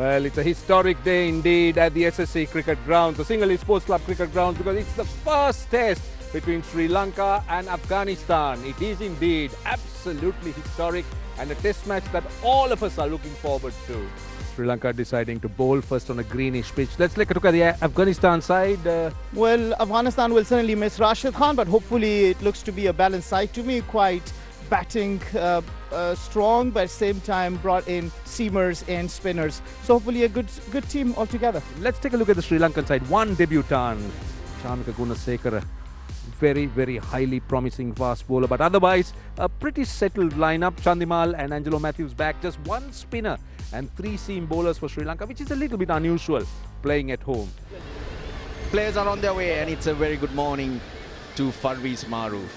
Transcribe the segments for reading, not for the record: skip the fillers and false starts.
Well, it's a historic day indeed at the SSC cricket ground, the Sinhalese Sports Club cricket ground, because it's the first test between Sri Lanka and Afghanistan. It is indeed absolutely historic and a test match that all of us are looking forward to. Sri Lanka deciding to bowl first on a greenish pitch. Let's take a look at the Afghanistan side. Well, Afghanistan will certainly miss Rashid Khan, but hopefully it looks to be a balanced side. To me, quite batting strong, but at the same time brought in seamers and spinners. So hopefully a good team altogether. Let's take a look at the Sri Lankan side. One debutant, Chamika Gunasekara. Very, very highly promising fast bowler, but otherwise a pretty settled lineup. Chandimal and Mathews back. Just one spinner and three seam bowlers for Sri Lanka, which is a little bit unusual playing at home. Players are on their way, and it's a very good morning to Farviz Maroof.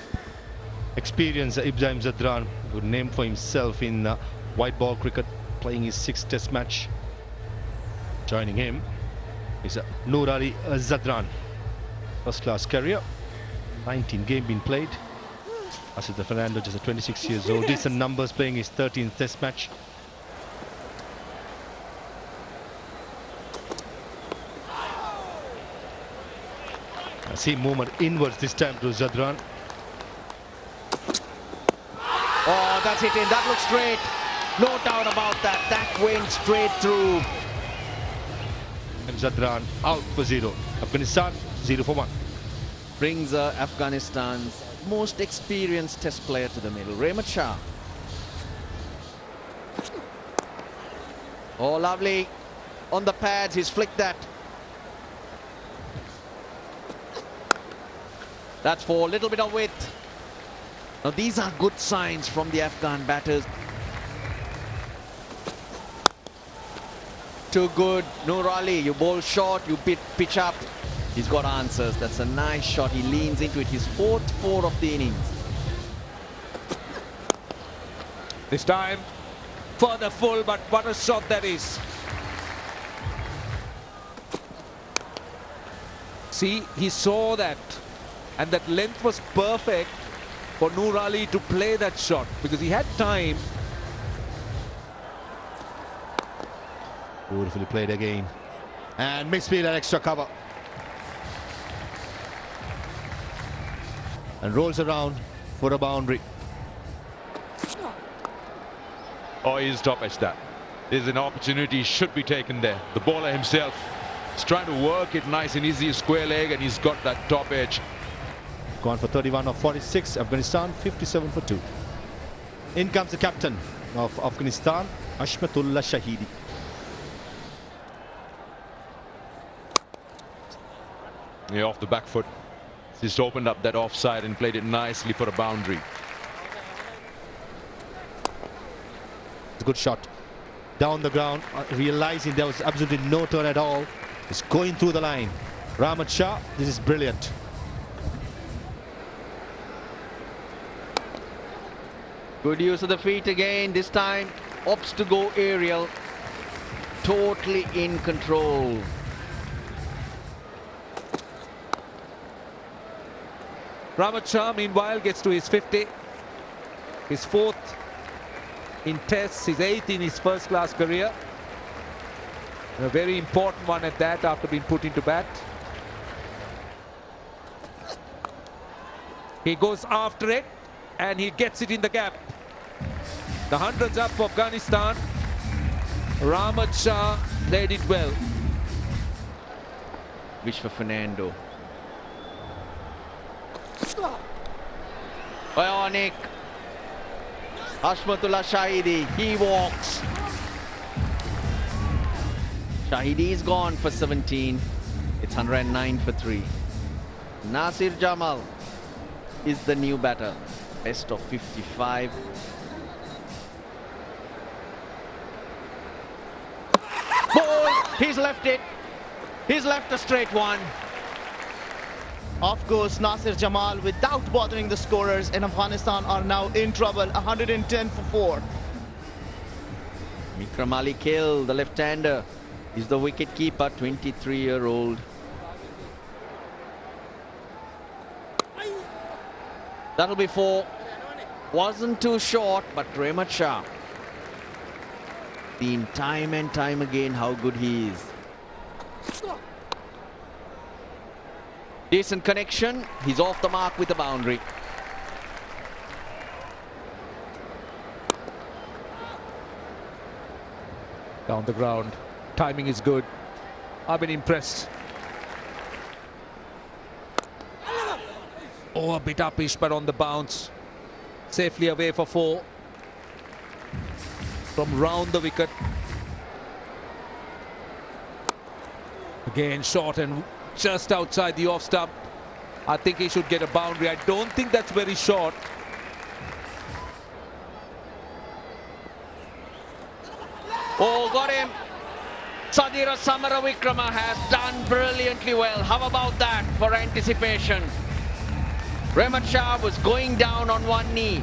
Experienced Ibrahim Zadran, good name for himself in white ball cricket, playing his 6th test match. Joining him is Noor Ali Zadran. First class career, 19 games been played. Asita Fernando, just 26 years old, decent numbers, playing his 13th test match. I see movement inwards this time to Zadran. Oh, that's it in. That looks straight. No doubt about that. That went straight through. And Zadran out for 0. Afghanistan 0 for 1. Brings Afghanistan's most experienced test player to the middle, Rahmat Shah. Oh, lovely. On the pads, he's flicked that. That's for a little bit of width. Now, these are good signs from the Afghan batters. Too good. Noor Ali, you bowl short, you pitch up. He's got answers. That's a nice shot. He leans into it. His 4th 4 of the innings. This time for the full, but what a shot that is. See, he saw that, and that length was perfect for Noor Ali to play that shot because he had time. Beautifully played again. And misfield and extra cover. And rolls around for a boundary. Oh, he's top edge that. There's an opportunity, should be taken there. The bowler himself is trying to work it nice and easy, square leg, and he's got that top edge. Gone for 31 of 46. Afghanistan 57 for 2. In comes the captain of Afghanistan, Ashmatullah Shahidi. Yeah, off the back foot. He's opened up that offside and played it nicely for a boundary. Good shot. Down the ground, realizing there was absolutely no turn at all. It's going through the line. Rahmat Shah, this is brilliant. Good use of the feet again. This time opts to go aerial. Totally in control. Rahmat Shah, meanwhile, gets to his 50. His 4th in tests, his 8th in his first-class career. A very important one at that after being put into bat. He goes after it and he gets it in the gap. The 100's up for Afghanistan. Rahmat Shah played it well. Wish for Fernando. Bionic. Ashmatullah Shahidi, he walks. Shahidi is gone for 17. It's 109 for 3. Nasir Jamal is the new batter. Best of 55. Ball! He's left it. He's left a straight one. Off goes Nasir Jamal without bothering the scorers, and Afghanistan are now in trouble. 110 for 4. Mikram Ali Kill, the left-hander, is the wicket keeper, 23-year-old. That'll be 4. Wasn't too short, but Rahmat Shah Seen time and time again how good he is. Decent connection. He's off the mark with a boundary. Down the ground. Timing is good. I've been impressed. Oh, a bit uppish, but on the bounce. Safely away for 4. From round the wicket. Again, short and just outside the off stump. I think he should get a boundary. I don't think that's very short. Oh, got him. Sadira Samaravikrama has done brilliantly well. How about that for anticipation? Rehmat Shah was going down on one knee.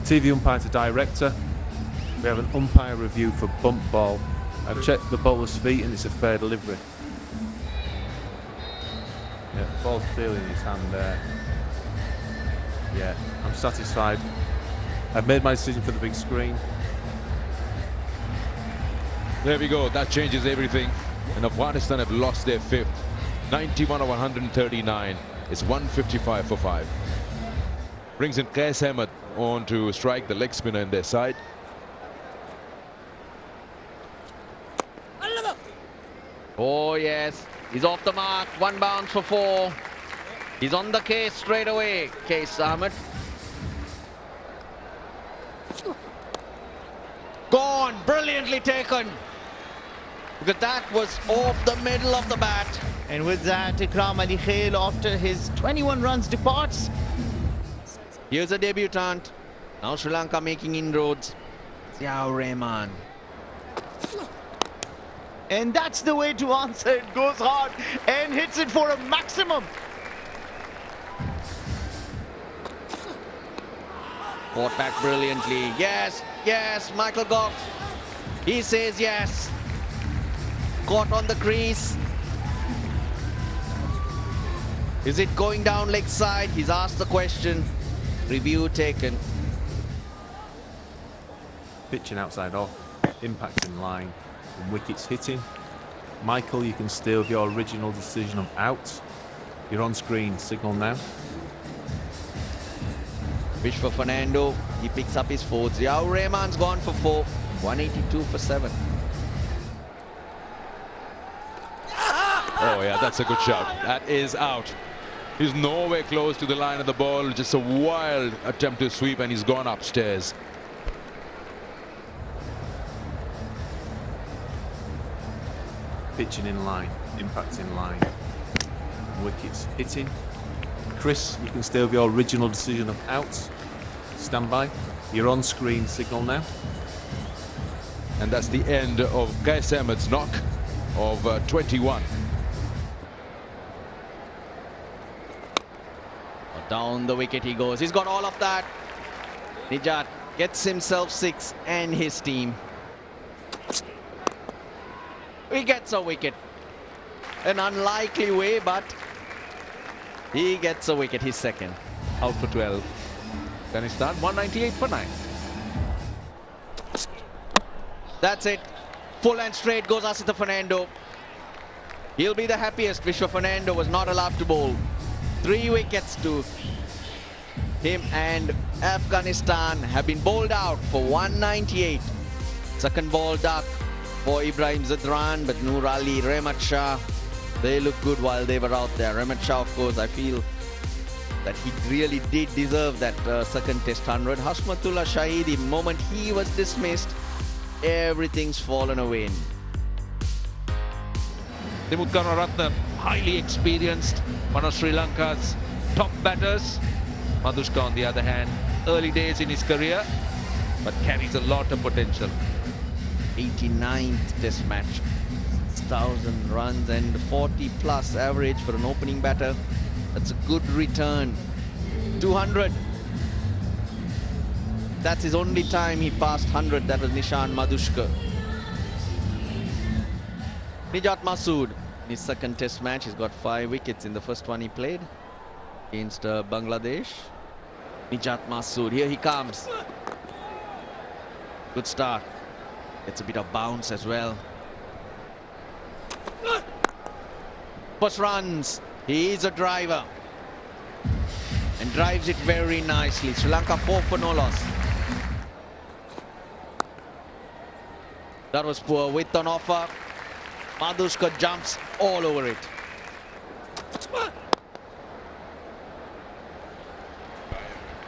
TV umpire to director. We have an umpire review for bump ball. I've checked the bowler's feet and it's a fair delivery. Yeah, ball's clearly in his hand there. Yeah, I'm satisfied. I've made my decision for the big screen. There we go. That changes everything. And Afghanistan have lost their 5th. 91 of 139. It's 155 for 5. Brings in Qais Ahmed on to strike, the leg spinner in their side. Oh yes, he's off the mark. 1 bounce for 4. He's on the case straight away, Qais Ahmed. Gone, brilliantly taken. Because that was off the middle of the bat. And with that, Ikram Ali Khail, after his 21 runs, departs. Here's a debutant. Now Sri Lanka making inroads. Ziaur Rahman. And that's the way to answer it. Goes hard and hits it for a maximum. Fought back brilliantly. Yes, yes, Michael Goff. He says yes. Caught on the crease. Is it going down leg side? He's asked the question. Review taken. Pitching outside off, impact in line, and wickets hitting. Michael, you can stay with your original decision of out. You're on screen, signal now. Wish for Fernando. He picks up his 4th. Ziaur Rahman's gone for 4. 182 for 7. Oh yeah, that's a good shot. That is out. He's nowhere close to the line of the ball. Just a wild attempt to sweep and he's gone upstairs. Pitching in line, impact in line, wickets hitting. Chris, you can stay with your original decision of out. Stand by. You're on screen, signal now. And that's the end of Qais Ahmed's knock of 21. Down the wicket he goes. He's got all of that. Nijat gets himself 6 and his team. He gets a wicket. An unlikely way, but he gets a wicket, his 2nd. Out for 12. Afghanistan 198 for 9. That's it. Full and straight goes Asita Fernando. He'll be the happiest. Vishwa Fernando was not allowed to bowl. 3 wickets to him, and Afghanistan have been bowled out for 198. Second ball duck for Ibrahim Zadran, but Noor Ali, Rehmat Shah, they look good while they were out there. Rehmat Shah, of course, I feel that he really did deserve that second test 100. Hashmatullah Shahidi, the moment he was dismissed, everything's fallen away. Dimuth Karunaratne, highly experienced, one of Sri Lanka's top batters. Madhushka, on the other hand, early days in his career, but carries a lot of potential. 89th test match, 6,000 runs and 40 plus average for an opening batter. That's a good return. 200. That's his only time he passed 100. That was Nishan Madhushka. Nijat Masood, his second test match. He's got 5 wickets in the first one he played against Bangladesh. Nijat Masood, here he comes. Good start. Gets a bit of bounce as well. First runs. He is a driver. And drives it very nicely. Sri Lanka 4 for no loss. That was poor. Width on offer. Madhuska jumps all over it.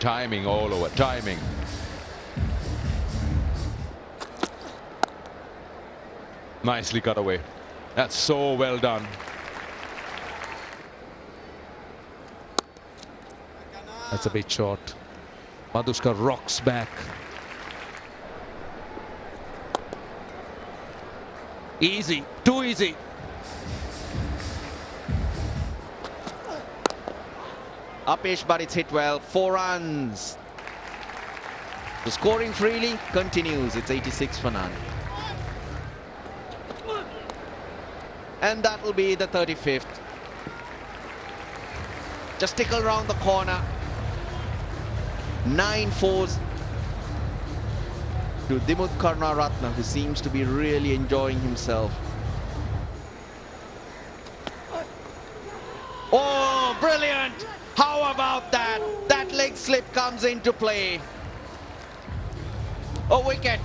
Timing all over, timing. Nicely cut away. That's so well done. That's a bit short. Madhuska rocks back. Easy, too easy. Upish, but it's hit well. 4 runs. The scoring freely continues. It's 86 for none. And that will be the 35th. Just tickle round the corner. 9 fours to Dimut Karnaratne, who seems to be really enjoying himself. Oh, brilliant! How about that? That leg slip comes into play. A wicket.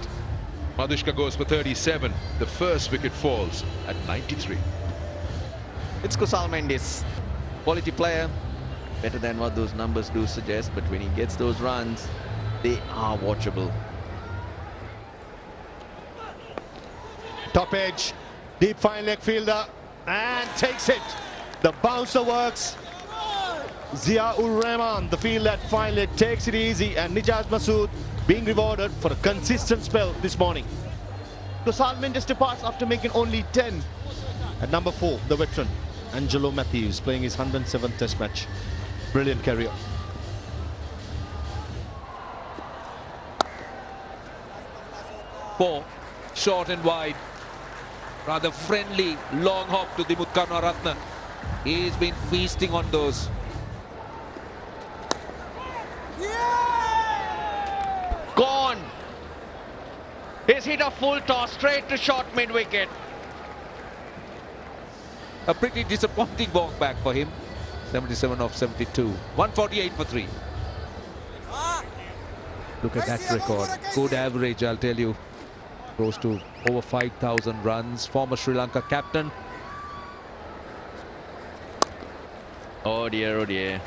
Madhuska goes for 37. The first wicket falls at 93. It's Kusal Mendis. Quality player. Better than what those numbers do suggest, but when he gets those runs, they are watchable. Top edge, deep fine leg fielder, and takes it. The bouncer works. Zia-ur-Rahman, the field at fine leg, takes it easy, and Nijat Masood being rewarded for a consistent spell this morning. Kusal Mendis departs after making only 10. At number 4, the veteran, Angelo Mathews, playing his 107th test match. Brilliant career. Four, short and wide. Rather friendly, long hop to Dimut Karnaratne. He's been feasting on those. Gone! He's hit a full toss straight to short mid-wicket. A pretty disappointing walk back for him. 77 of 72. 148 for 3. Look at that record. Good average, I'll tell you. Close to over 5,000 runs. Former Sri Lanka captain. Oh dear, oh dear.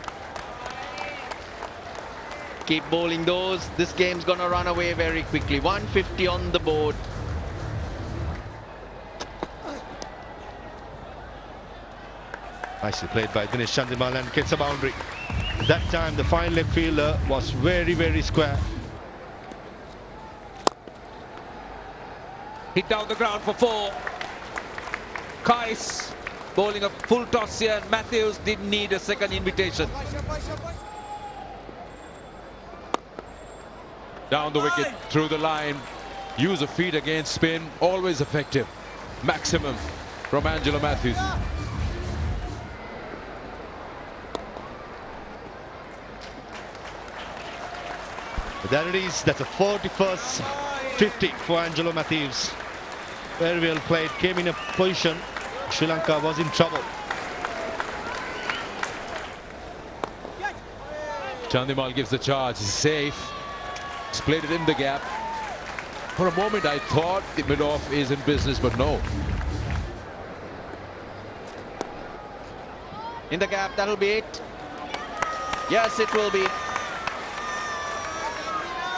Keep bowling those. This game's gonna run away very quickly. 150 on the board. Nicely played by Dinesh Chandimal and gets a boundary. That time the fine leg fielder was very, very square. Hit down the ground for 4. Kais bowling a full toss here, and Mathews didn't need a second invitation. Down the wicket, through the line. Use of feet against spin, always effective. Maximum from Angelo Mathews. There it is, that's a 41st 50 for Angelo Mathews. Very well played, came in a position. Sri Lanka was in trouble. Chandimal gives the charge, he's safe. He's played it in the gap. For a moment I thought the mid-off is in business, but no. In the gap, that'll be it. Yes, it will be.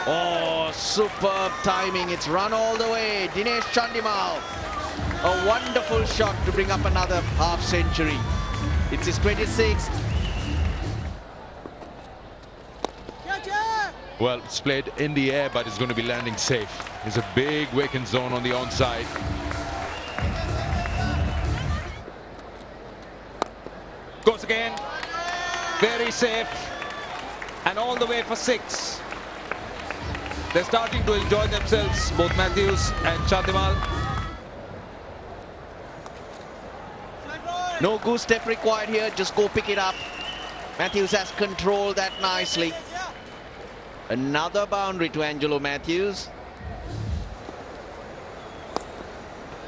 Oh, superb timing. It's run all the way. Dinesh Chandimal. A wonderful shot to bring up another half century. It's his 26th. Well, it's played in the air, but it's going to be landing safe. There's a big vacant zone on the onside. Goes again. Very safe. And all the way for 6. They're starting to enjoy themselves, both Mathews and Chandimal. No goose step required here. Just go pick it up. Mathews has controlled that nicely. Another boundary to Angelo Mathews.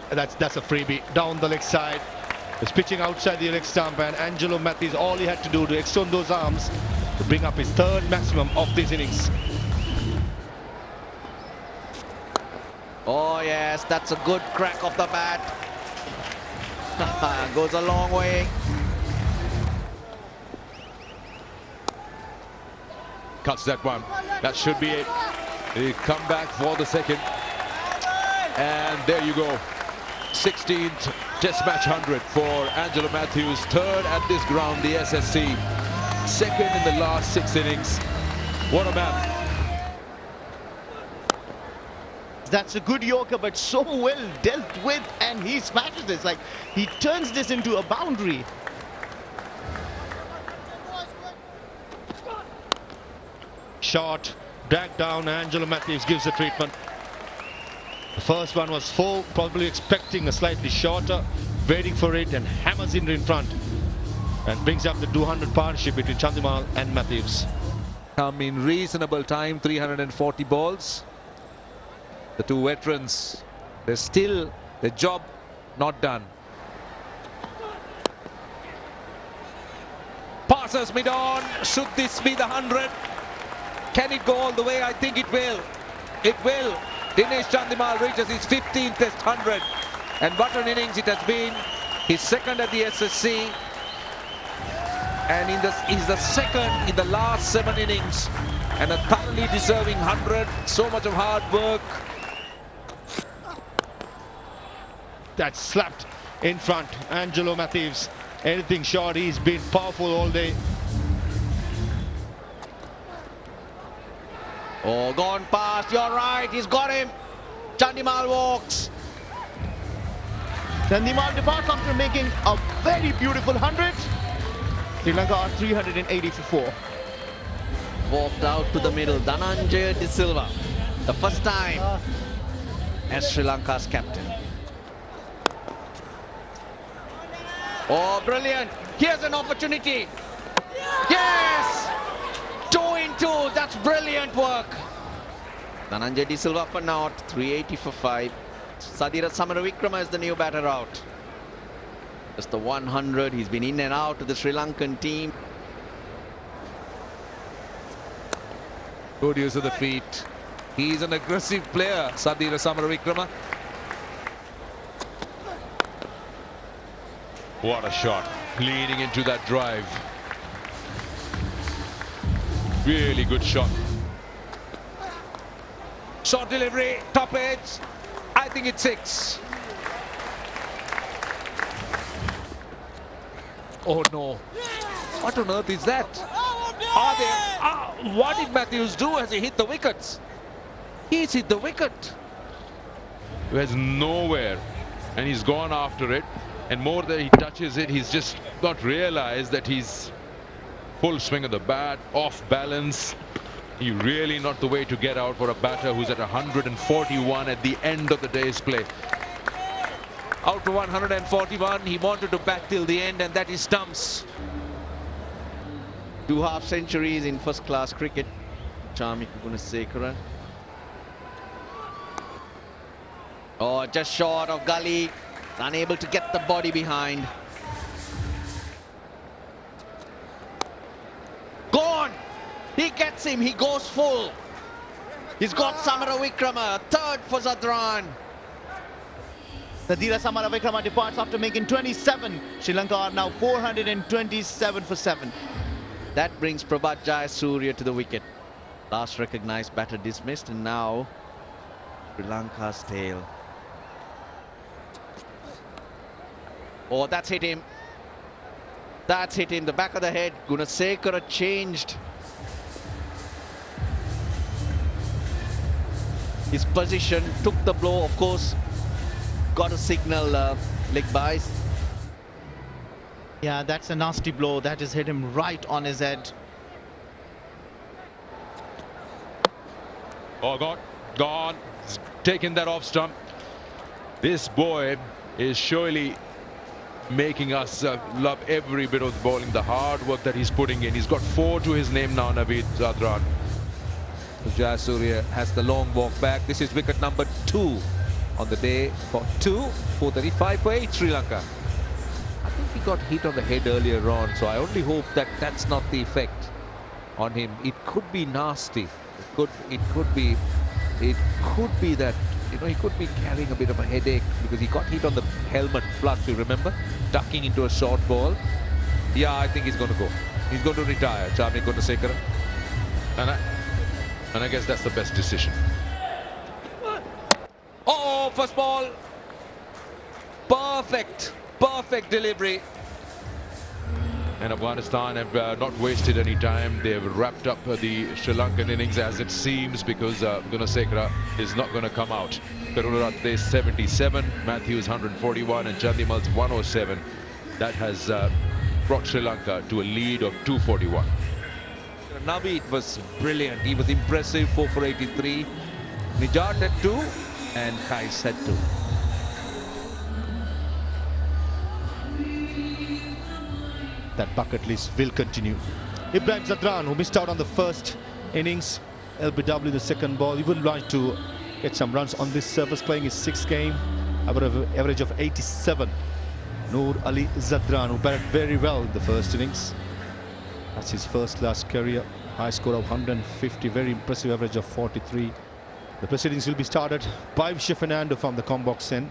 That's a freebie down the leg side. He's pitching outside the leg stump, and Angelo Mathews, all he had to do to extend those arms to bring up his third maximum of this innings. Oh yes, that's a good crack of the bat. Goes a long way. Cuts that one. That should be it. He come back for the second. And there you go. 16th Test match 100 for Angelo Mathews. Third at this ground, the SSC. Second in the last 6 innings. What a man. That's a good Yorker, but so well dealt with, and he smashes this. Like, he turns this into a boundary. Shot, dragged down, Angelo Mathews gives the treatment. The first one was full, probably expecting a slightly shorter, waiting for it, and hammers in front. And brings up the 200 partnership between Chandimal and Mathews. Come in reasonable time, 340 balls. The two veterans, they're still the job not done. Passes mid-on. Should this be the 100? Can it go all the way? I think it will. It will. Dinesh Chandimal reaches his 15th Test 100. And what an innings it has been. His second at the SSC. And he's the second in the last 7 innings. And a thoroughly deserving 100. So much of hard work. That's slapped in front. Angelo Mathews, anything short, he's been powerful all day. Oh, gone past. You're right. He's got him. Chandimal walks. Chandimal departs after making a very beautiful 100. Sri Lanka are 380 for 4. Walked out to the middle. Dhananjaya De Silva. The first time as Sri Lanka's captain. Oh, brilliant. Here's an opportunity. Yes! 2 in 2. That's brilliant work. Dhananjaya De Silva for naught. 380 for 5. Sadira Samaravikrama is the new batter out. Just the 100. He's been in and out of the Sri Lankan team. Good use of the feet. He's an aggressive player, Sadira Samaravikrama. What a shot, leading into that drive. Really good shot. Short delivery, top edge. I think it's 6. Oh no. What on earth is that? What did Mathews do as he hit the wickets? He's hit the wicket. He has nowhere, and he's gone after it. And more than he touches it, he's just not realized that he's full swing of the bat, off balance. He really not the way to get out for a batter who's at 141 at the end of the day's play. Out to 141, he wanted to bat till the end, and that is stumps. 2 half centuries in first class cricket. Charmik Gunasekara. Oh, just short of gully. Unable to get the body behind. Gone! He gets him. He goes full. He's got Samaravikrama. 3rd for Zadran. Sadira Samaravikrama departs after making 27. Sri Lanka are now 427 for 7. That brings Prabhat Jayasuriya to the wicket. Last recognized batter dismissed, and now Sri Lanka's tail. Oh, that's hit him. That's hit him. The back of the head. Gunasekara changed his position. Took the blow, of course. Got a signal leg byes. Yeah, that's a nasty blow. That has hit him right on his head. Oh, gone. He's taken that off stump. This boy is surely making us love every bit of the bowling, the hard work that he's putting in. He's got 4 to his name now, Naveed Zadran. Jayasuriya has the long walk back. This is wicket number 2 on the day for 435 for 8 Sri Lanka. I think he got hit on the head earlier on, so I only hope that that's not the effect on him. It could be nasty. It could be that, you know, he could be carrying a bit of a headache because he got hit on the helmet flush, you remember, ducking into a short ball. Yeah, I think he's going to go. He's going to retire, Charmi Gunnasekara. And I guess that's the best decision. Oh, first ball. Perfect delivery. And Afghanistan have not wasted any time. They have wrapped up the Sri Lankan innings as it seems, because Gunnasekara is not going to come out. Karunaratne 77, Mathews 141 and Chandimal's 107. That has brought Sri Lanka to a lead of 241. Navi, it was brilliant. He was impressive, 4 for 83. Nijat at 2 and Kais at 2. That bucket list will continue. Ibrahim Zadran, who missed out on the first innings, LBW the second ball. He would like to get some runs on this surface, playing his 6th game, average of 87. Noor Ali Zadran, who batted very well in the first innings. That's his first-class career. High score of 150, very impressive average of 43. The proceedings will be started by Vishwa Fernando from the Combox end.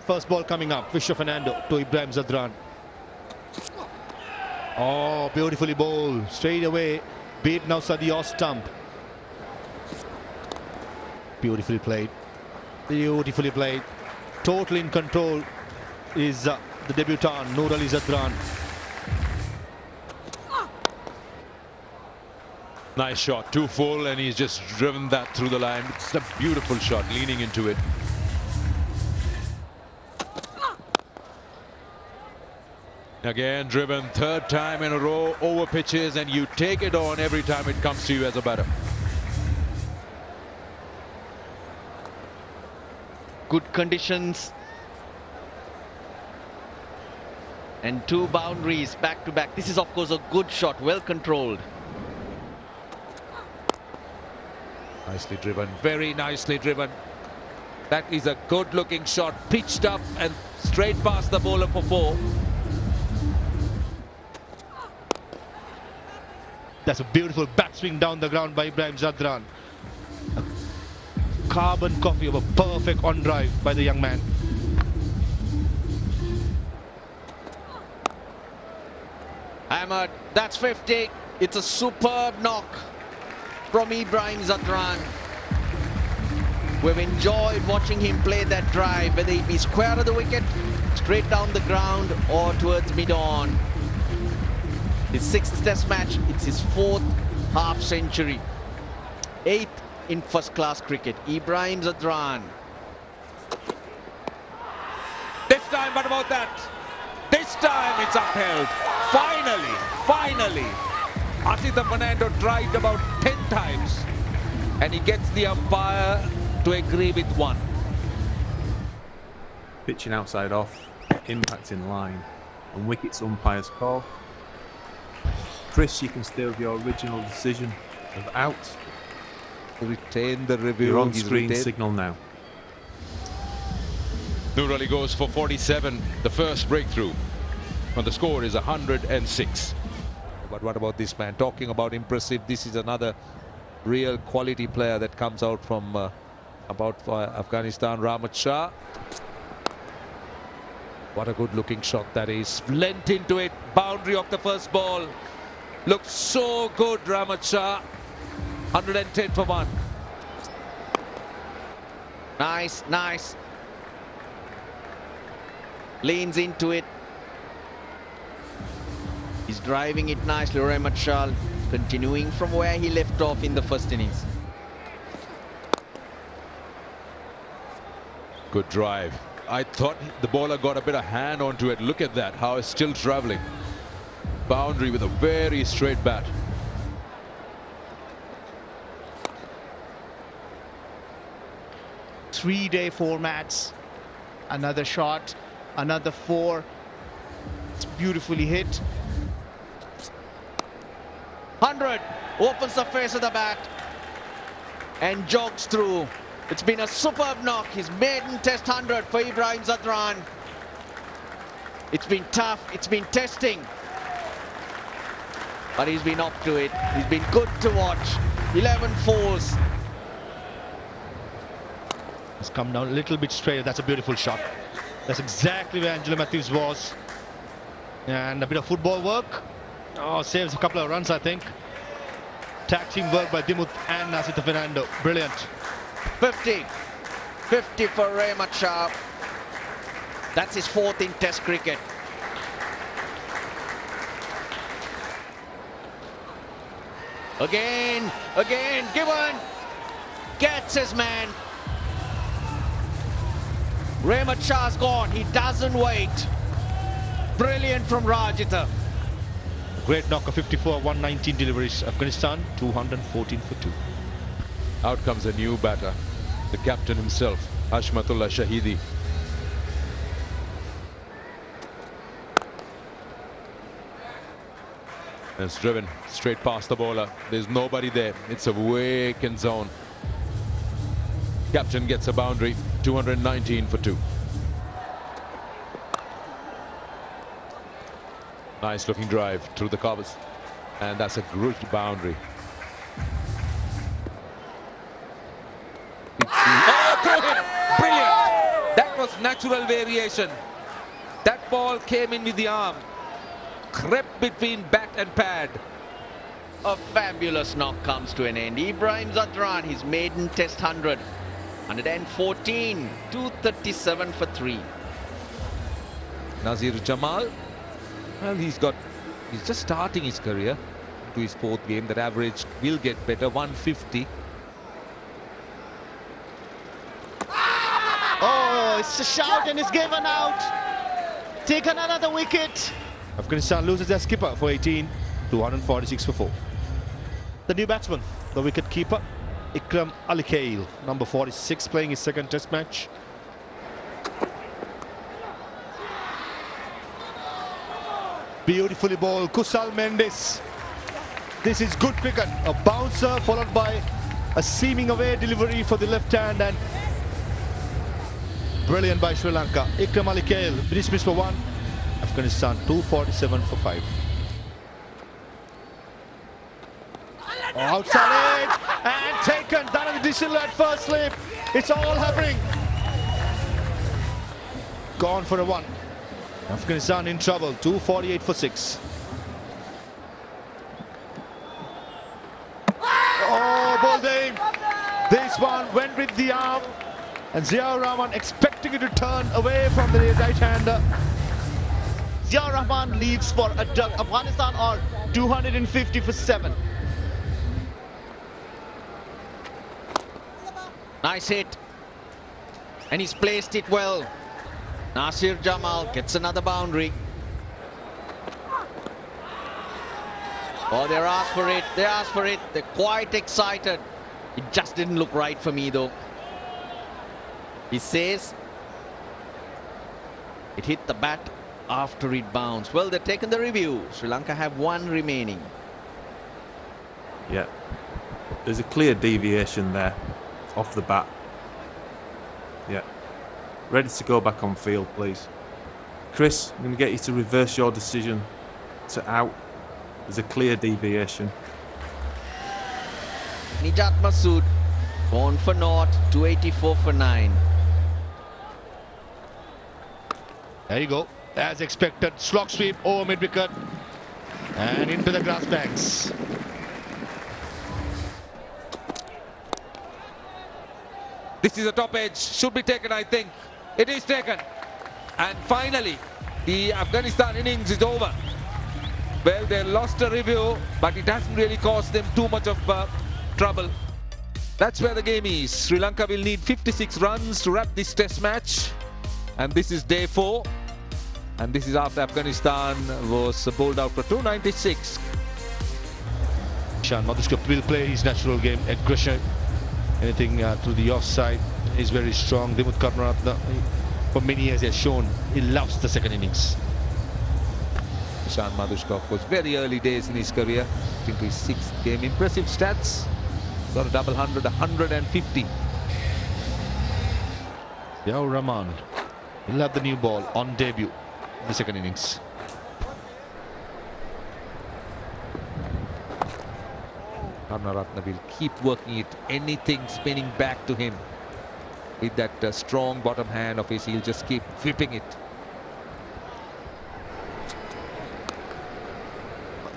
First ball coming up, Vishwa Fernando to Ibrahim Zadran. Oh, beautifully bowled, straight away, beat now the off stump. Beautifully played, totally in control is the debutant Noor Ali Zadran. Nice shot, 2 full, and he's just driven that through the line. It's a beautiful shot, leaning into it. Again, driven 3rd time in a row over pitches, and you take it on every time it comes to you as a batter. Good conditions. And 2 boundaries back to back. This is, of course, a good shot, well controlled. Nicely driven, very nicely driven. That is a good looking shot, pitched up and straight past the bowler for 4. That's a beautiful backswing down the ground by Ibrahim Zadran. A carbon copy of a perfect on drive by the young man. Ahmed, that's 50. It's a superb knock from Ibrahim Zadran. We've enjoyed watching him play that drive, whether it be square of the wicket, straight down the ground, or towards mid-on. His 6th test match, it's his 4th half century. 8th in first-class cricket. Ibrahim Zadran. This time, what about that? This time it's upheld. Finally. Asita Fernando tried about 10 times and he gets the umpire to agree with 1. Pitching outside off, impact in line, and wickets umpire's call. Chris, you can stay with your original decision of out. Retain the review. You're on screen signal now. Noor Ali goes for 47, the first breakthrough. And the score is 106. But what about this man? Talking about impressive, this is another real quality player that comes out from Afghanistan, Rahmat Shah. What a good looking shot that is. Lent into it, boundary of the first ball. Looks so good, Rahmat Shah. 110 for 1. Nice. Leans into it. He's driving it nicely, Rahmat Shah, continuing from where he left off in the first innings. Good drive. I thought the bowler got a bit of hand onto it. Look at that, how it's still traveling. Boundary with a very straight bat. Three-day formats. Another shot, another 4. It's beautifully hit. 100 opens the face of the bat. and jogs through. It's been a superb knock. His maiden test 100 for Ibrahim Zadran. It's been tough, it's been testing, but he's been up to it. He's been good to watch. 11 fours. It's come down a little bit straight. That's a beautiful shot. That's exactly where Angelo Mathews was. And a bit of football work. Oh, saves a couple of runs, I think. Tag team work by Dimuth and Nasita Fernando. Brilliant. 50. 50 for Rahmat Shah. That's his 4th in Test cricket. Again, Given gets his man. Rahmat Shah's gone. He doesn't wait. Brilliant from Rajitha. Great knock of 54, 119 deliveries. Afghanistan, 214 for 2. Out comes a new batter, the captain himself, Hashmatullah Shahidi. And it's driven straight past the bowler. There's nobody there. It's a vacant zone. Captain gets a boundary, 219 for 2. Nice looking drive through the covers. And that's a good boundary. Oh, brilliant! That was natural variation. That ball came in with the arm, crept between bat and pad. A fabulous knock comes to an end. Ibrahim Zadran, his maiden test 100. 114, 237 for 3. Nazir Jamal, well, he's just starting his career to his 4th game. That average will get better, 150. Oh, it's a shout and it's given out. Taken another wicket. Afghanistan loses their skipper for 18, 246 for 4. The new batsman, the wicket keeper, Ikram Ali Khail, number 46, playing his 2nd test match. Beautifully bowled, Kusal Mendes. This is good cricket. A bouncer followed by a seaming away delivery for the left hand, and brilliant by Sri Lanka. Ikram Ali Khail, dismissed for 1. Afghanistan 247 for 5. Oh, outside edge and taken. That is Dishil at first slip. It's all happening. Gone for a 1. Afghanistan in trouble. 248 for 6. Oh, bowled aim. This one went with the arm, and Ziaur Rahman expecting it to turn away from the right-hander. Ziaur Rahman leaves for a duck. Afghanistan are 250 for 7. Nice hit. And he's placed it well. Nasir Jamal gets another boundary. Oh, they asked for it. They asked for it. They're quite excited. It just didn't look right for me, though. He says it hit the bat after it bounced. Well, they've taken the review. Sri Lanka have 1 remaining. Yeah. There's a clear deviation there off the bat. Yeah. Ready to go back on field, please. Chris, I'm going to get you to reverse your decision to out. There's a clear deviation. Nijat Masood, gone for naught, 284 for 9. There you go. As expected, slog sweep over mid-wicket and into the grass banks. This is a top edge, should be taken, I think. It is taken. And finally, the Afghanistan innings is over. Well, they lost a review, but it hasn't really caused them too much of trouble. That's where the game is. Sri Lanka will need 56 runs to wrap this test match. And this is day 4. And this is after Afghanistan was bowled out for 296. Shan Madhushka will play his natural game, aggression. Anything to the offside is very strong. Dimuth Karunaratne, for many years, has shown he loves the 2nd innings. Madhushka, of course, very early days in his career, into his 6th game. Impressive stats. Got a double 100, 150. Yao Rahman will have the new ball on debut in the second innings. Karunaratne will keep working it. Anything spinning back to him with that strong bottom hand of his, he'll just keep whipping it.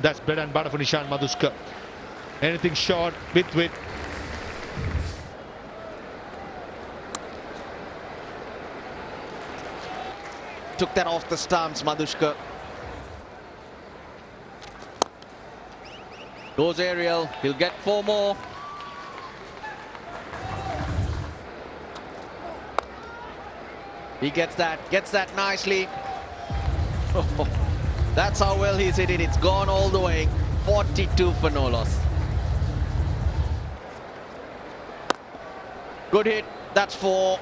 That's bread and butter for Nishan Madhuskar. Anything short with Took that off the stumps, Madhuskar. Goes aerial, he'll get 4 more. He gets that nicely. That's how well he's hit it. It's gone all the way. 42 for no loss. Good hit. That's 4.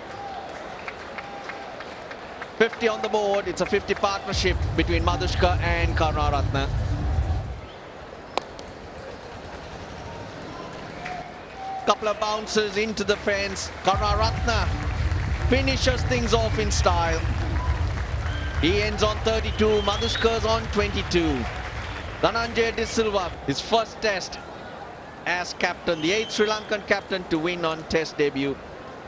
50 on the board. It's a 50 partnership between Madhuskar and Karunaratne. Couple of bounces into the fence. Karunaratne finishes things off in style. He ends on 32. Madhuskar's on 22. Dhananjay De Silva, his first test as captain, the 8th Sri Lankan captain to win on test debut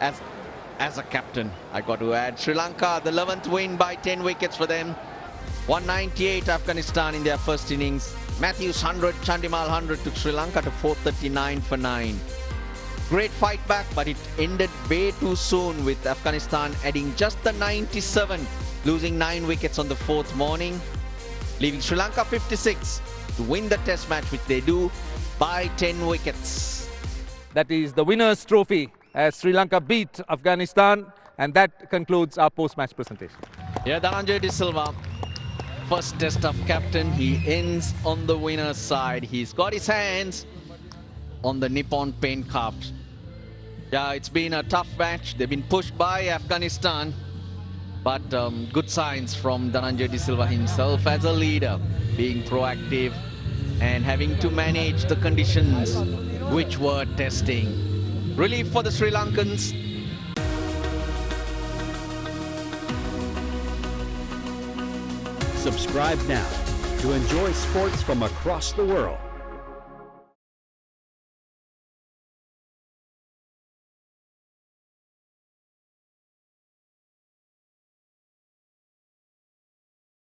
as a captain. I got to add, Sri Lanka, the 11th win by 10 wickets for them. 198 Afghanistan in their first innings. Mathews 100, Chandimal 100 took Sri Lanka to 439 for 9. Great fight back, but it ended way too soon with Afghanistan adding just the 97, losing 9 wickets on the 4th morning, leaving Sri Lanka 56 to win the test match, which they do by 10 wickets. That is the winner's trophy as Sri Lanka beat Afghanistan, and that concludes our post-match presentation. Yeah, Dhananjay De Silva, first test of captain, he ends on the winner's side. He's got his hands on the Nippon Paint Cups. Yeah, it's been a tough match. They've been pushed by Afghanistan, but good signs from Dhananjay De Silva himself as a leader, being proactive and having to manage the conditions which were testing. Relief for the Sri Lankans. Subscribe now to enjoy sports from across the world.